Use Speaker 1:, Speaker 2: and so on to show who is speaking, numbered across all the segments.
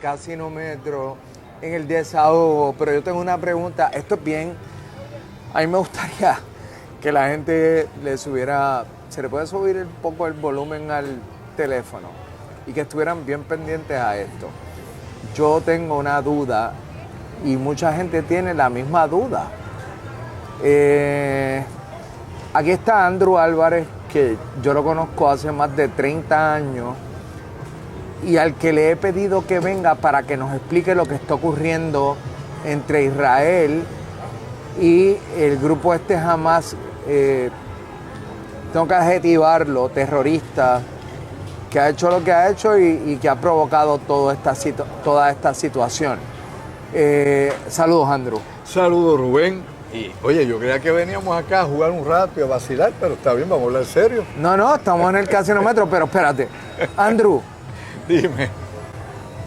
Speaker 1: Casinómetro en el desahogo, pero yo tengo una pregunta. Esto es bien. A mí me gustaría que la gente se le puede subir un poco el volumen al teléfono y que estuvieran bien pendientes a esto. Yo tengo una duda y mucha gente tiene la misma duda. Aquí está Andrew Álvarez, que yo lo conozco hace más de 30 años y al que le he pedido que venga para que nos explique lo que está ocurriendo entre Israel y el grupo Hamas, tengo que adjetivarlo, terrorista, que ha hecho lo que ha hecho y que ha provocado toda esta situación. Saludos, Andrew.
Speaker 2: Saludos, Rubén. Y oye, yo creía que veníamos acá a jugar un rato y a vacilar, pero está bien, vamos a hablar serio.
Speaker 1: No, estamos en el Casinómetro, pero espérate. Andrew.
Speaker 2: Dime.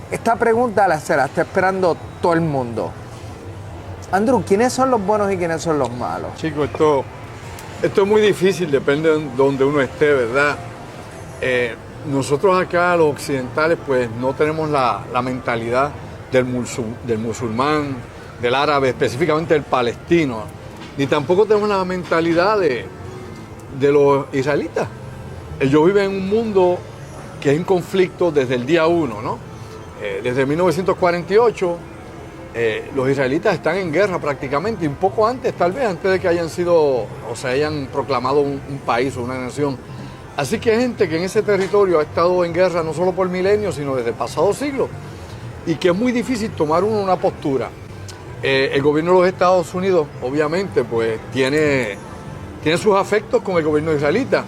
Speaker 1: Esta pregunta se la está esperando todo el mundo. Andrew, ¿quiénes son los buenos y quiénes son los malos?
Speaker 2: Chicos, esto es muy difícil, depende de donde uno esté, ¿verdad? Nosotros acá, los occidentales, pues no tenemos la mentalidad del musulmán, del árabe, específicamente del palestino, ni tampoco tenemos la mentalidad de los israelitas. Ellos viven en un mundo que es en conflicto desde el día 1, ¿no? Desde 1948, los israelitas están en guerra prácticamente, y un poco antes, tal vez, antes de que hayan sido, o se hayan proclamado un país o una nación. Así que hay gente que en ese territorio ha estado en guerra no solo por milenios, sino desde pasados siglos, y que es muy difícil tomar una postura. El gobierno de los Estados Unidos, obviamente, pues tiene sus afectos con el gobierno israelita,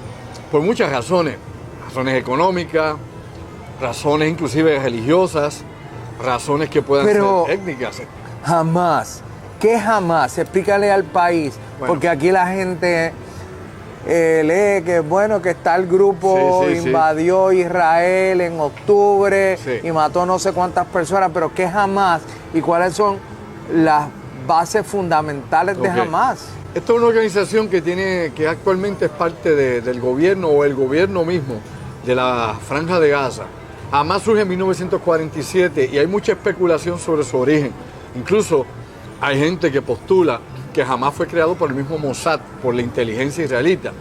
Speaker 2: por muchas razones. Razones económicas, razones inclusive religiosas, razones que puedan ser étnicas.
Speaker 1: Jamás. ¿Qué jamás? Explícale al país. Bueno, porque aquí la gente lee que bueno, que está el grupo, invadió Israel en octubre y mató no sé cuántas personas, pero ¿qué jamás? ¿Y cuáles son las bases fundamentales de Hamas?
Speaker 2: Esta es una organización que actualmente es parte del gobierno o el gobierno mismo de la Franja de Gaza. Hamas surge en 1947 y hay mucha especulación sobre su origen. Incluso hay gente que postula que Hamas fue creado por el mismo Mossad, por la inteligencia israelita.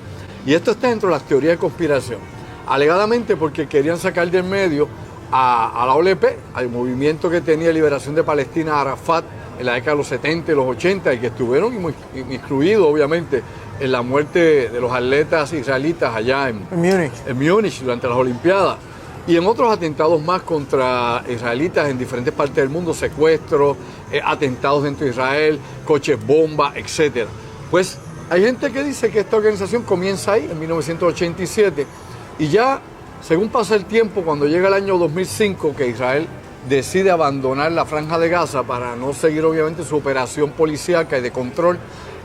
Speaker 2: Y esto está dentro de las teorías de conspiración. Alegadamente porque querían sacar del medio a la OLP, al movimiento que tenía Liberación de Palestina, Arafat, en la década de los 70 y los 80, y que estuvieron incluidos, obviamente, en la muerte de los atletas israelitas allá en Múnich durante las Olimpiadas, y en otros atentados más contra israelitas en diferentes partes del mundo, secuestros, atentados dentro de Israel, coches bomba, etc. Pues hay gente que dice que esta organización comienza ahí, en 1987, y ya, según pasa el tiempo, cuando llega el año 2005, que Israel decide abandonar la Franja de Gaza para no seguir obviamente su operación policíaca y de control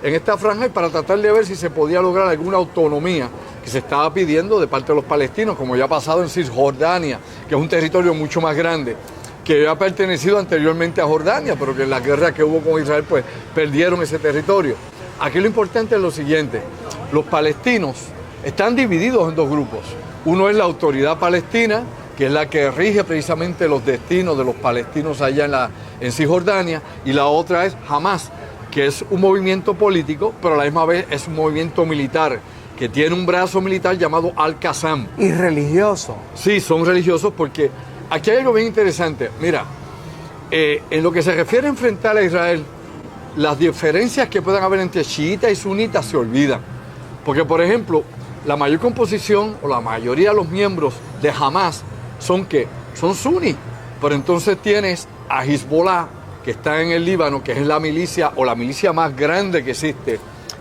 Speaker 2: en esta franja, y para tratar de ver si se podía lograr alguna autonomía que se estaba pidiendo de parte de los palestinos, como ya ha pasado en Cisjordania, que es un territorio mucho más grande, que había pertenecido anteriormente a Jordania, pero que en la guerra que hubo con Israel pues perdieron ese territorio. Aquí lo importante es lo siguiente: los palestinos están divididos en dos grupos. Uno es la autoridad palestina, que es la que rige precisamente los destinos de los palestinos allá en Cisjordania, y la otra es Hamas, que es un movimiento político, pero a la misma vez es un movimiento militar, que tiene un brazo militar llamado Al-Qassam.
Speaker 1: ¿Y religioso?
Speaker 2: Sí, son religiosos, porque aquí hay algo bien interesante. Mira, en lo que se refiere a enfrentar a Israel, las diferencias que puedan haber entre chiitas y sunitas se olvidan. Porque, por ejemplo, la mayor composición o la mayoría de los miembros de Hamas son suní, pero entonces tienes a Hezbollah, que está en el Líbano, que es la milicia o la milicia más grande que existe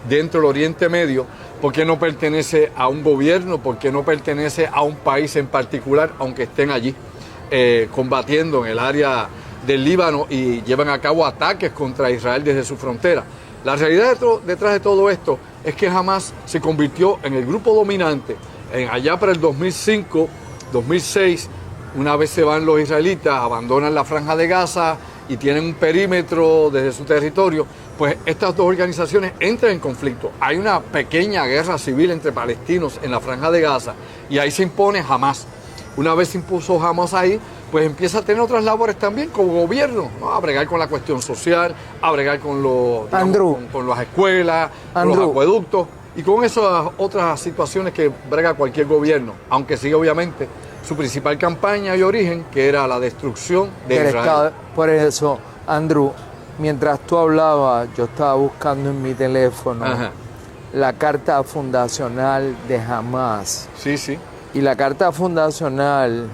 Speaker 2: dentro del Oriente Medio, porque no pertenece a un gobierno, porque no pertenece a un país en particular, aunque estén allí combatiendo en el área del Líbano y llevan a cabo ataques contra Israel desde su frontera. La realidad detrás de todo esto es que Hamas se convirtió en el grupo dominante allá para el 2005, 2006, una vez se van los israelitas, abandonan la Franja de Gaza y tienen un perímetro desde su territorio, pues estas dos organizaciones entran en conflicto. Hay una pequeña guerra civil entre palestinos en la Franja de Gaza y ahí se impone Hamas. Una vez se impuso Hamas ahí, pues empieza a tener otras labores también como gobierno, ¿no? A bregar con la cuestión social, a bregar con, con las escuelas, con los acueductos y con esas otras situaciones que brega cualquier gobierno, aunque sigue obviamente su principal campaña y origen, que era la destrucción de Israel.
Speaker 1: Por eso, Andrew, mientras tú hablabas, yo estaba buscando en mi teléfono la carta fundacional de Hamas.
Speaker 2: Sí, sí.
Speaker 1: Y la carta fundacional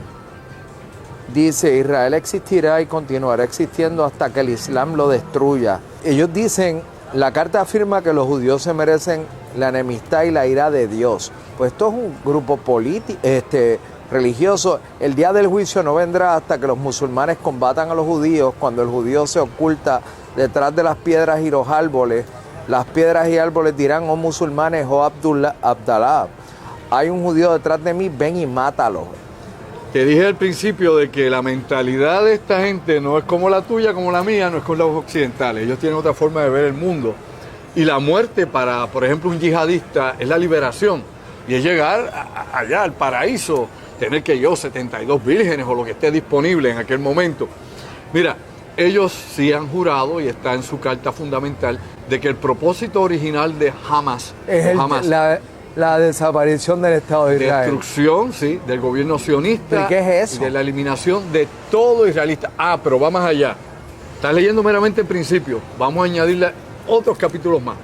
Speaker 1: dice: Israel existirá y continuará existiendo hasta que el Islam lo destruya. Ellos dicen, la carta afirma que los judíos se merecen la enemistad y la ira de Dios. Pues esto es un grupo político, religioso. El día del juicio no vendrá hasta que los musulmanes combatan a los judíos. Cuando el judío se oculta detrás de las piedras y los árboles, las piedras y árboles dirán: oh musulmanes, oh Abdalá, hay un judío detrás de mí, ven y mátalo.
Speaker 2: Te dije al principio de que la mentalidad de esta gente no es como la tuya, como la mía, no es con los occidentales. Ellos tienen otra forma de ver el mundo. Y la muerte para, por ejemplo, un yihadista es la liberación. Y es llegar allá al paraíso, tener 72 vírgenes o lo que esté disponible en aquel momento. Mira, ellos sí han jurado, y está en su carta fundamental, de que el propósito original de Hamas
Speaker 1: es la desaparición del Estado de Israel.
Speaker 2: Destrucción, sí, del gobierno sionista.
Speaker 1: ¿Y qué es eso?
Speaker 2: Y de la eliminación de todo israelita. Pero va más allá. Estás leyendo meramente el principio. Vamos a añadirle otros capítulos más.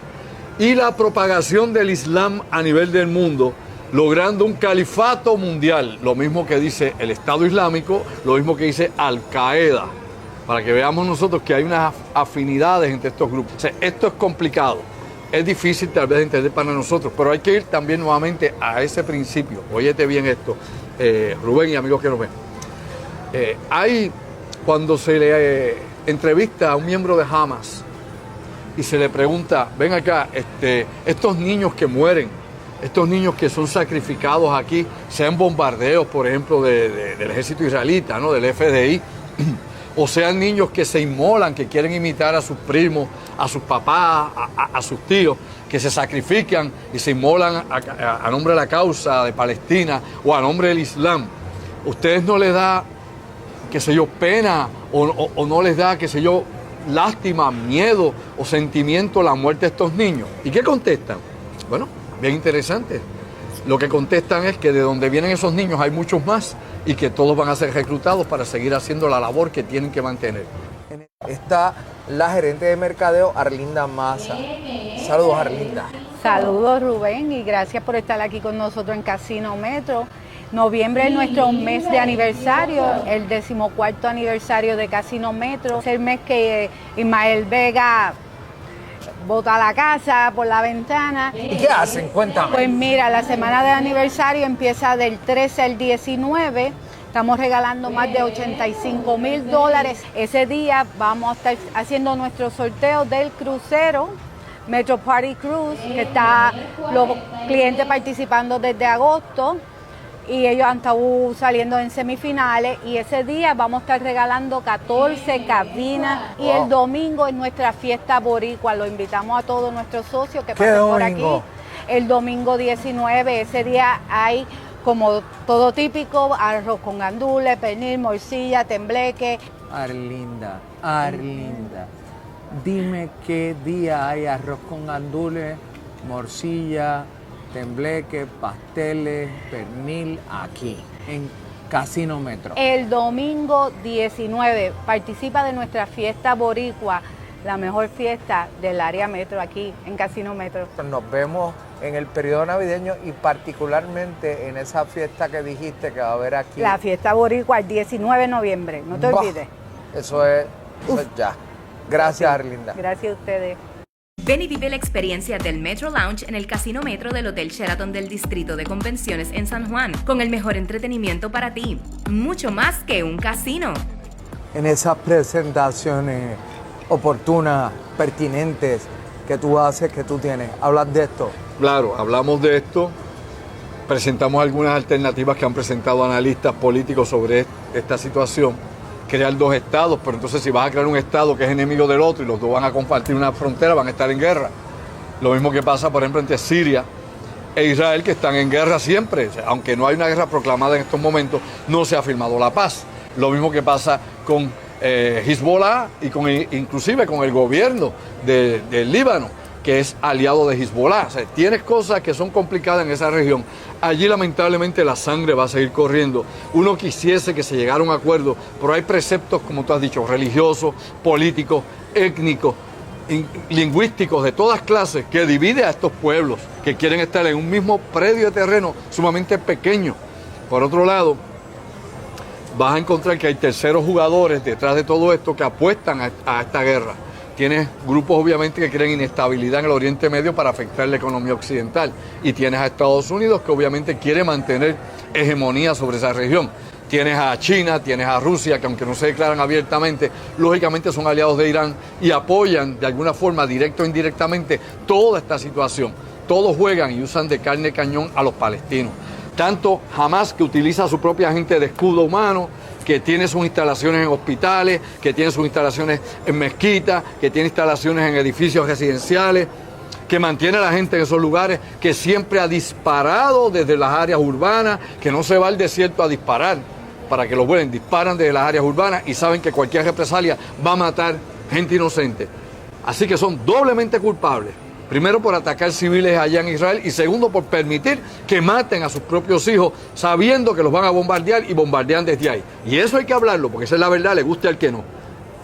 Speaker 2: Y la propagación del Islam a nivel del mundo, logrando un califato mundial. Lo mismo que dice el Estado Islámico, lo mismo que dice Al-Qaeda. Para que veamos nosotros que hay unas afinidades entre estos grupos. O sea, esto es complicado. Es difícil tal vez de entender para nosotros, pero hay que ir también nuevamente a ese principio. Óyete bien esto, Rubén y amigos que nos ven. Cuando se le entrevista a un miembro de Hamas y se le pregunta: ven acá, estos niños que mueren, estos niños que son sacrificados aquí, sean bombardeos, por ejemplo, del ejército israelita, ¿no? Del FDI, o sean niños que se inmolan, que quieren imitar a sus primos, a sus papás, a sus tíos, que se sacrifican y se inmolan a nombre de la causa de Palestina o a nombre del Islam. ¿Ustedes no les da, qué sé yo, pena o no les da, qué sé yo, lástima, miedo o sentimiento la muerte de estos niños? ¿Y qué contestan? Bueno, bien interesante. Lo que contestan es que de donde vienen esos niños hay muchos más y que todos van a ser reclutados para seguir haciendo la labor que tienen que mantener.
Speaker 1: Está la gerente de mercadeo, Arlinda Maza. Saludos, Arlinda.
Speaker 3: Saludos, Rubén, y gracias por estar aquí con nosotros en Casino Metro. Noviembre es nuestro mes de aniversario, el 14º aniversario de Casino Metro. Es el mes que Ismael Vega bota la casa por la ventana.
Speaker 1: ¿Y qué hacen? Cuéntame.
Speaker 3: Pues mira, la semana de aniversario empieza del 13 al 19. Estamos regalando más de $85,000. Ese día vamos a estar haciendo nuestro sorteo del crucero Metro Party Cruise, que está los clientes participando desde agosto. Y ellos han estado saliendo en semifinales y ese día vamos a estar regalando 14 cabinas. Wow. Y el domingo es nuestra fiesta boricua, lo invitamos a todos nuestros socios que pasen por aquí. El domingo 19, ese día hay, como todo típico, arroz con gandules, pernil, morcilla, tembleque.
Speaker 1: Arlinda, dime qué día hay arroz con gandules, morcilla, tembleque, pasteles, pernil aquí en Casino Metro.
Speaker 3: El domingo 19 participa de nuestra fiesta boricua, la mejor fiesta del área metro aquí en Casino Metro.
Speaker 1: Nos vemos en el periodo navideño y particularmente en esa fiesta que dijiste que va a haber aquí.
Speaker 3: La fiesta boricua el 19 de noviembre, no te olvides.
Speaker 1: Eso es ya. Gracias, Arlinda.
Speaker 3: Gracias a ustedes.
Speaker 4: Ven y vive la experiencia del Metro Lounge en el Casino Metro del Hotel Sheraton del Distrito de Convenciones en San Juan, con el mejor entretenimiento para ti. Mucho más que un casino.
Speaker 1: En esas presentaciones oportunas, pertinentes, que tú haces, que tú tienes, ¿hablas de esto?
Speaker 2: Claro, hablamos de esto. Presentamos algunas alternativas que han presentado analistas políticos sobre esta situación. Crear dos estados, pero entonces si vas a crear un estado que es enemigo del otro y los dos van a compartir una frontera, van a estar en guerra. Lo mismo que pasa, por ejemplo, entre Siria e Israel, que están en guerra siempre. O sea, aunque no hay una guerra proclamada en estos momentos, no se ha firmado la paz. Lo mismo que pasa con Hezbollah y inclusive con el gobierno del Líbano, que es aliado de Hezbollah. O sea, tienes cosas que son complicadas en esa región. Allí lamentablemente la sangre va a seguir corriendo. Uno quisiese que se llegara a un acuerdo, pero hay preceptos, como tú has dicho, religiosos, políticos, étnicos, lingüísticos de todas clases, que divide a estos pueblos que quieren estar en un mismo predio de terreno sumamente pequeño. Por otro lado, vas a encontrar que hay terceros jugadores detrás de todo esto que apuestan a esta guerra. Tienes grupos obviamente que quieren inestabilidad en el Oriente Medio para afectar la economía occidental. Y tienes a Estados Unidos que obviamente quiere mantener hegemonía sobre esa región. Tienes a China, tienes a Rusia, que aunque no se declaran abiertamente, lógicamente son aliados de Irán y apoyan de alguna forma, directo o indirectamente, toda esta situación. Todos juegan y usan de carne cañón a los palestinos. Tanto Hamas, que utiliza a su propia gente de escudo humano, que tiene sus instalaciones en hospitales, que tiene sus instalaciones en mezquitas, que tiene instalaciones en edificios residenciales, que mantiene a la gente en esos lugares, que siempre ha disparado desde las áreas urbanas, que no se va al desierto a disparar para que los vuelen, disparan desde las áreas urbanas y saben que cualquier represalia va a matar gente inocente. Así que son doblemente culpables. Primero por atacar civiles allá en Israel y segundo por permitir que maten a sus propios hijos sabiendo que los van a bombardear y bombardean desde ahí. Y eso hay que hablarlo porque esa es la verdad, le guste al que no.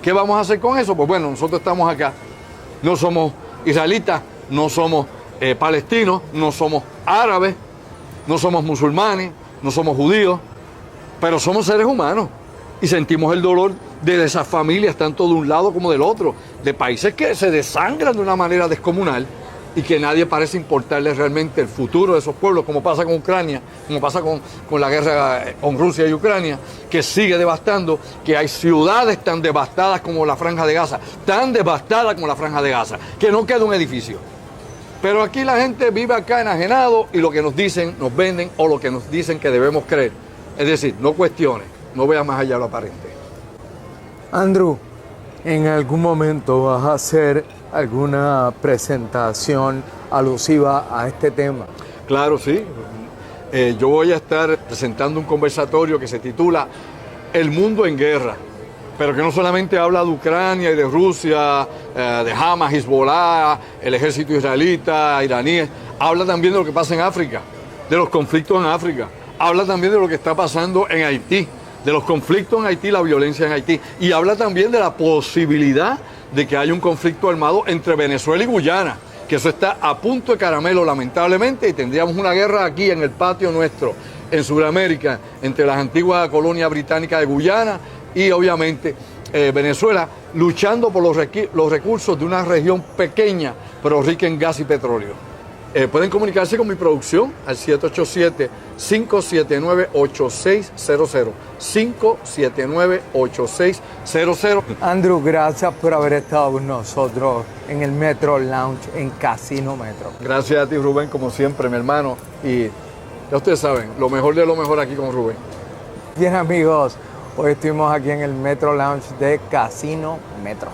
Speaker 2: ¿Qué vamos a hacer con eso? Pues bueno, nosotros estamos acá, no somos israelitas, no somos palestinos, no somos árabes, no somos musulmanes, no somos judíos, pero somos seres humanos y sentimos el dolor de esas familias, tanto de un lado como del otro, de países que se desangran de una manera descomunal y que nadie parece importarles realmente el futuro de esos pueblos, como pasa con Ucrania, como pasa con la guerra con Rusia y Ucrania, que sigue devastando, que hay ciudades tan devastadas como la Franja de Gaza, tan devastadas como la Franja de Gaza, que no queda un edificio. Pero aquí la gente vive acá enajenado y lo que nos dicen, nos venden o lo que nos dicen que debemos creer. Es decir, no cuestiones, no veas más allá de lo aparente.
Speaker 1: Andrew, ¿en algún momento vas a hacer alguna presentación alusiva a este tema?
Speaker 2: Claro, sí. Yo voy a estar presentando un conversatorio que se titula El mundo en guerra, pero que no solamente habla de Ucrania y de Rusia, de Hamas, Hezbollah, el ejército israelita, iraníes, habla también de lo que pasa en África, de los conflictos en África, habla también de lo que está pasando en Haití, de los conflictos en Haití, la violencia en Haití, y habla también de la posibilidad de que haya un conflicto armado entre Venezuela y Guyana, que eso está a punto de caramelo lamentablemente, y tendríamos una guerra aquí en el patio nuestro, en Sudamérica, entre las antiguas colonias británicas de Guyana y obviamente Venezuela, luchando por los recursos de una región pequeña, pero rica en gas y petróleo. Pueden comunicarse con mi producción al 787-579-8600. 579-8600.
Speaker 1: Andrew, gracias por haber estado con nosotros en el Metro Lounge en Casino Metro.
Speaker 2: Gracias a ti, Rubén, como siempre, mi hermano. Y ya ustedes saben, lo mejor de lo mejor aquí con Rubén.
Speaker 1: Bien, amigos, hoy estuvimos aquí en el Metro Lounge de Casino Metro.